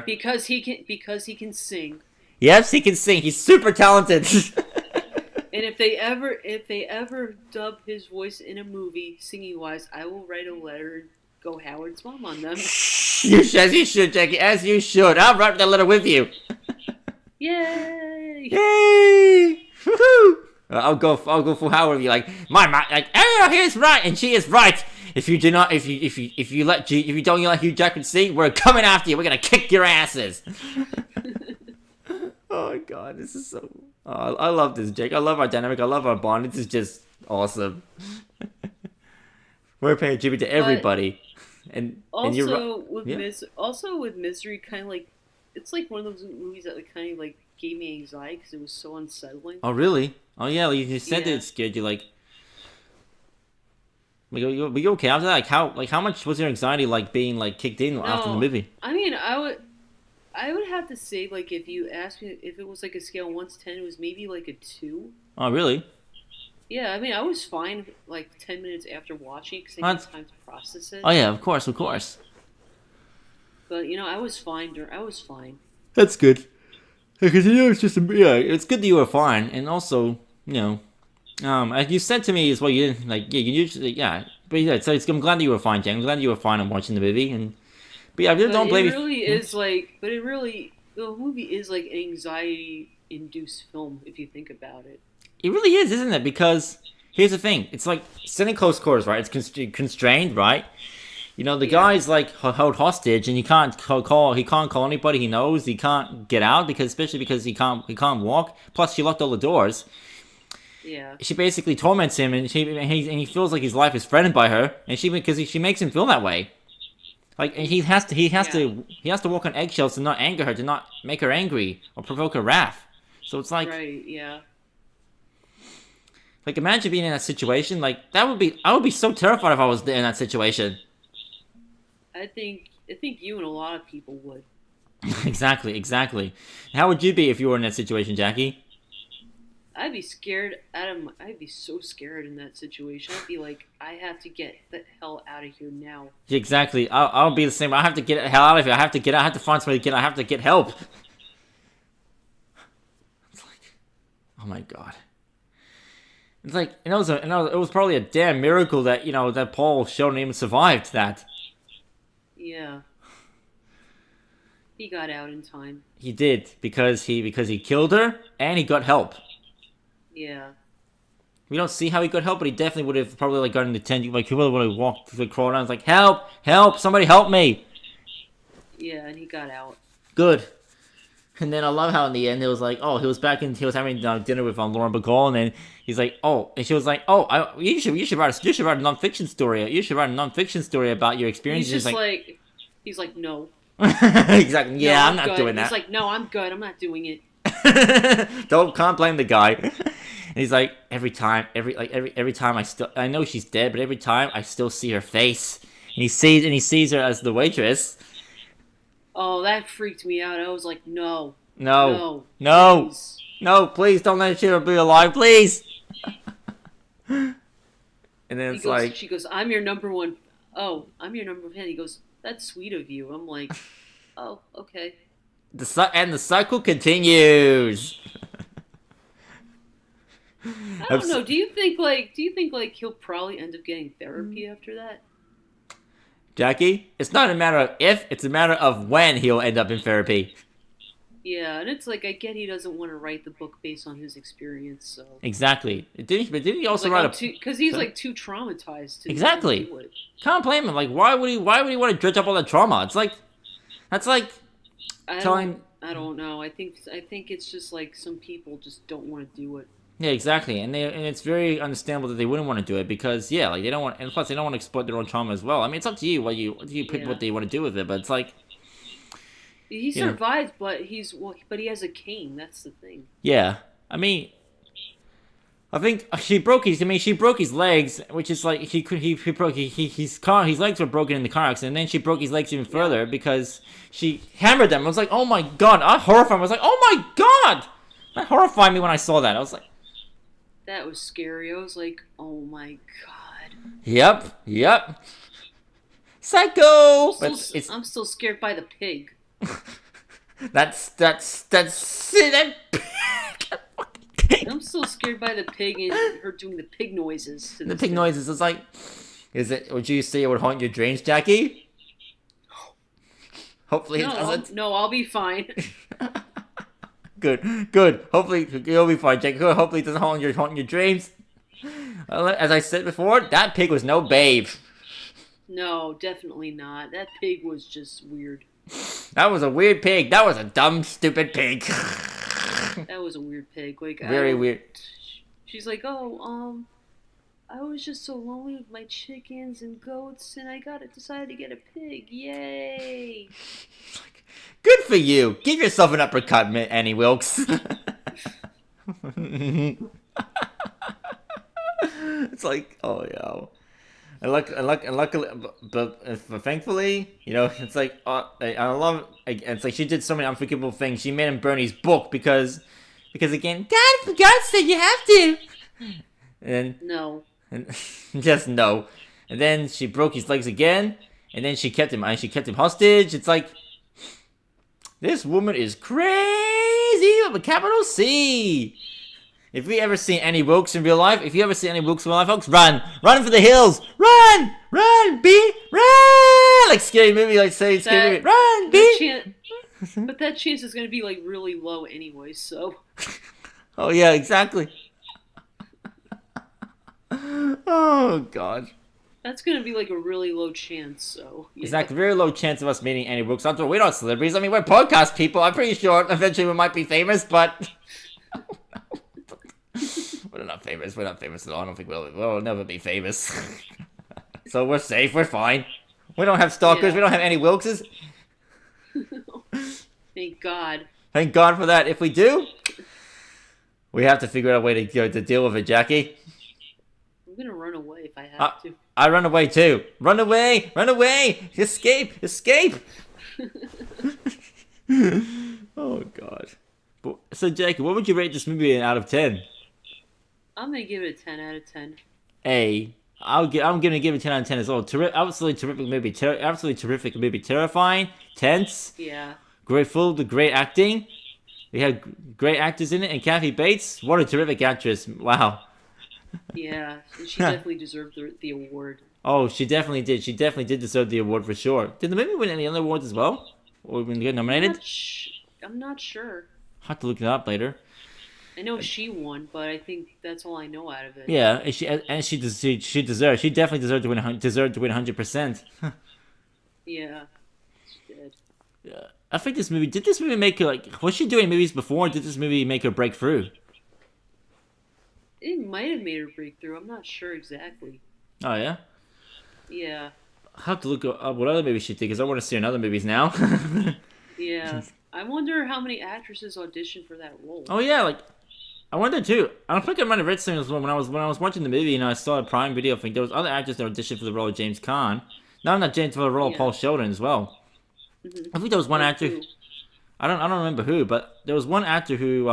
because he can sing. Yes, he can sing. He's super talented. And if they ever dub his voice in a movie, singing wise, I will write a letter and go Howard's mom on them. As you should, Jackie. As you should. I'll write that letter with you. Yay! Yay! Woohoo! I'll go full Howard with you. Like Ariel here's right and she is right. If you don't let Hugh Jackman sing, we're coming after you. We're gonna kick your asses. Oh my god, this is so. Oh, I love this, Jake. I love our dynamic. I love our bond. This is just Awesome. We're paying tribute to But everybody, and you're right. Yeah. Also with Misery, kind of like it's like one of those movies that like kind of like gave me anxiety because it was so unsettling. Oh really? Oh yeah. Like you said that Yeah. it scared you. Were you okay after that? How much was your anxiety like being like kicked in after the No, movie? I mean I would have to say like if you asked me if it was like a scale of 1 to 10, it was maybe like a 2. Oh really? Yeah, I mean I was fine like 10 minutes after watching because I Oh, needed that's, time to process it. oh yeah, of course, of course. But I was fine. I was fine. That's good. Because it's just yeah, it's good that you were fine, and also as you said to me as well, you didn't like yeah, you usually yeah, but yeah, so I'm glad that you were fine, Jen. I'm glad you were fine on watching the movie, and but yeah, I really But don't it blame you. really is like, but it really the movie is like an anxiety induced film if you think about it. It really is, isn't it? Because here's the thing: it's like sitting close quarters, right? It's constrained, right? The Yeah. guy's like held hostage, and he can't call anybody he knows. He can't get out because, especially because he can't walk. Plus, she locked all the doors. Yeah. She basically torments him, and he feels like his life is threatened by her, and she makes him feel that way. Like, and Yeah. he has to walk on eggshells to not anger her, to not make her angry or provoke her wrath. So it's Right. Yeah. like imagine being in that situation. Like I would be so terrified if I was in that situation. I think you and a lot of people would. Exactly, exactly. How would you be if you were in that situation, Jackie? I'd be scared out of my, I'd be so scared in that situation. I'd be like, I have to get the hell out of here now. Exactly. I'll be the same. I have to get the hell out of here. I have to get out. I have to find somebody to get. I have to get help. It's like, oh my god. It's like it was probably a damn miracle that that Paul Sheldon even survived that. Yeah. He got out in time. He did because he killed her and he got help. Yeah. We don't see how he got help, but he definitely would have probably like gotten attention. Like he would have walked, like crawled down, like help, help, somebody help me. Yeah, and he got out. Good. And then I love how in the end it was like, oh, he was having dinner with Lauren Bacall, and then he's like, oh, and she was like, oh, you should write a nonfiction story. You should write a nonfiction story about your experiences. He's like, no, Exactly. no, Yeah, I'm I'm not good. doing He's that. like, no, I'm good. I'm not doing it. Can't blame the guy. And he's like, every time I know she's dead, but every time I still see her face. And he sees her as the waitress. Oh, that freaked me out. I was like, no, No, no, no, please. no, please don't let Shira be alive, please. And then it's like, She goes, I'm your number one. Oh, I'm your number one fan. He goes, that's sweet of you. I'm like, oh, okay. the cycle continues. I I've don't know. Do you think like he'll probably end up getting therapy after that? Jackie, it's not a matter of if, it's a matter of when he'll end up in therapy. Yeah, and it's like I get he doesn't want to write the book based on his experience, so Exactly. Didn't he he's also like write I'm a? too because he's like too traumatized to Exactly. do it. Can't blame him. Like, why would he want to dredge up all that trauma? It's like, that's like I don't telling. I don't know. I think it's just like some people just don't want to do it. Yeah, exactly, and it's very understandable that they wouldn't want to do it because yeah, like they don't want, and plus they don't want to exploit their own trauma as well. I mean, it's up to you what you pick Yeah, what they want to do with it, but it's like he you know, survived, but he has a cane. That's the thing. yeah. I mean, I think she broke his legs, which is like he broke his legs were broken in the car accident, and then she broke his legs even Yeah, further because she hammered them. I was like, oh my god, I horrified. I was like, oh my god, that horrified me when I saw that. I was like, that was scary. I was like, oh my god. yep, psycho. Still, But it's I'm still scared by the pig. that's it. I'm still scared by the pig and her doing the pig noises to The this pig day. noises. It's like, is it? Would you say it would haunt your dreams, Jackie? Hopefully it doesn't. No, I'll be fine. Good. Hopefully you'll be fine, Jackie. Good. Hopefully it doesn't haunt your dreams. As I said before, that pig was no babe. No, definitely not. That pig was just weird. That was a weird pig. That was a dumb, stupid pig. That was a weird pig. Like I Very don't. weird. She's like, oh, I was just so lonely with my chickens and goats, and I decided to get a pig. Yay! Good for you. Give yourself an uppercut, Annie Wilkes. It's like, oh yeah. And luckily, but thankfully, it's like, I love. It's like she did so many unforgivable things. She made him burn his book because again, God, for God's sake, you have to. No. And just no. And then she broke his legs again, and then she kept him hostage. It's like, this woman is crazy with a capital C. If you ever seen Annie Wilkes in real life, folks, run for the hills, run, B, run, like scary movie, like say scary movie, run, B. But that chance is gonna be like really low anyway, so. Oh yeah, exactly. Oh God. That's gonna be like a really low chance, so. Yeah. Exactly, very low chance of us meeting Annie Wilkes. After all, we're not celebrities. I mean, we're podcast people. I'm pretty sure eventually we might be famous, but. We're not famous. We're not famous at all. I don't think we'll never be famous. So we're safe. We're fine. We don't have stalkers. Yeah. We don't have any Wilkes. Thank God. Thank God for that. If we do, we have to figure out a way to deal with it, Jackie. I'm gonna run away if I have to. I run away too. Run away! Run away! Escape! Escape! Oh God. So Jackie, what would you rate this movie out of 10? I'm gonna give it a 10 out of 10. I'm gonna give it 10 out of 10 as well. Absolutely terrific movie. Absolutely terrific movie. Terrifying, tense. Yeah. Full of great acting. We had great actors in it, and Kathy Bates, what a terrific actress! Wow. Yeah, she definitely deserved the award. Oh, she definitely did. She definitely did deserve the award for sure. Did the movie win any other awards as well, or get nominated? I'm not sure. I'll have to look it up later. I know she won, but I think that's all I know out of it. Yeah, and she deserved. She definitely deserved to win 100%. Yeah, she did. Yeah, I think did this movie make her, like, was she doing movies before, or did this movie make her break through? It might have made her break through. I'm not sure exactly. Oh yeah. Yeah. I'll have to look up what other movies she did, because I want to see her in other movies now. Yeah, I wonder how many actresses auditioned for that role. Oh yeah, like. I wonder too. I don't think I might have read something as well when I was watching the movie and I saw a Prime Video thing. There was other actors that auditioned for the role of James Caan. No, not James, for the role of Paul Sheldon as well. Mm-hmm. I think there was one actor. I don't remember who, but there was one actor who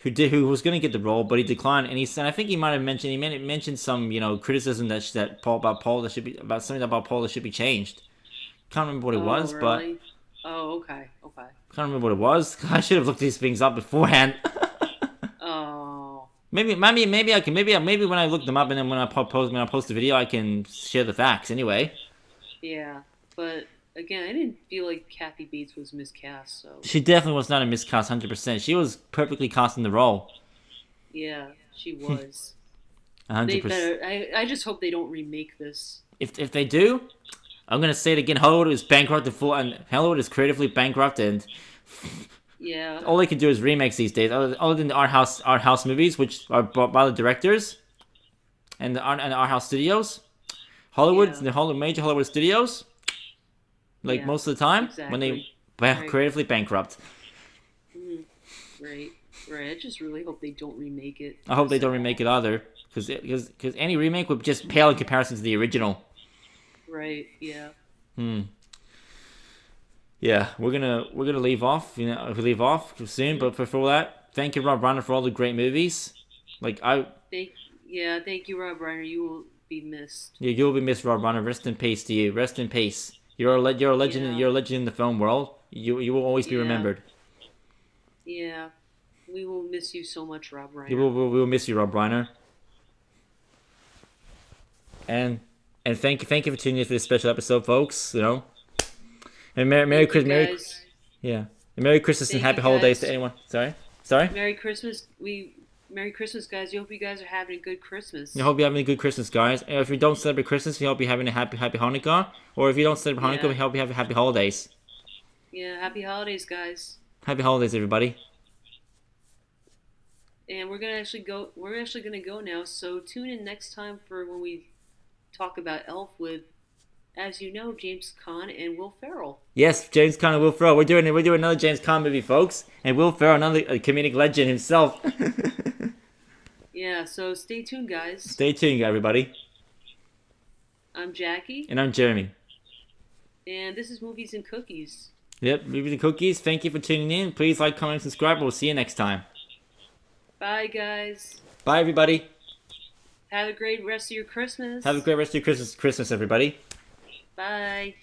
was going to get the role, but he declined. And I think he might have mentioned some criticism about something about Paul that should be changed. Can't remember what it was, really? Oh, okay. Can't remember what it was. I should have looked these things up beforehand. Oh. Maybe I can. Maybe when I look them up and then when I post the video, I can share the facts. Anyway. Yeah, but again, I didn't feel like Kathy Bates was miscast. So she definitely was not a miscast, 100%. She was perfectly cast in the role. Yeah, she was. 100%. I just hope they don't remake this. If they do, I'm gonna say it again. Hollywood is bankrupt and Hollywood is creatively bankrupt, and yeah, all they can do is remakes these days. Other than the art house movies, which are bought by the directors, and the art house studios, the major Hollywood studios, most of the time when they creatively bankrupt. Mm-hmm. Right. I just really hope they don't remake it. I hope they don't remake it either, because any remake would just pale in comparison to the original. Right. Yeah. Yeah, we're gonna leave off. We leave off soon. But before that, thank you, Rob Reiner, for all the great movies. Thank you, Rob Reiner. You will be missed. Yeah, you will be missed, Rob Reiner. Rest in peace to you. Rest in peace. You're a legend. Yeah. You're a legend in the film world. You will always be remembered. Yeah, we will miss you so much, Rob Reiner. We will miss you, Rob Reiner. And thank you for tuning in for this special episode, folks. And Merry Christmas. And Merry Christmas and Happy Holidays to anyone. Sorry. Merry Christmas. Merry Christmas, guys. We hope you guys are having a good Christmas. I hope you're having a good Christmas, guys. And if you don't celebrate Christmas, we hope you're having a happy Hanukkah. Or if you don't celebrate Hanukkah, we hope you have happy holidays. Yeah, happy holidays, guys. Happy holidays, everybody. and we're gonna actually go. We're actually gonna go now. So tune in next time for when we talk about Elf with, as you know, James Caan and Will Ferrell. Yes, James Caan and Will Ferrell. We're doing another James Caan movie, folks, and Will Ferrell, another comedic legend himself. Yeah. So stay tuned, guys. Stay tuned, everybody. I'm Jackie, And I'm Jeremy. and this is Movies and Cookies. Yep, Movies and Cookies. Thank you for tuning in. Please like, comment, and subscribe. We'll see you next time. Bye, guys. Bye, everybody. Have a great rest of your Christmas. Have a great rest of your Christmas, everybody. Bye.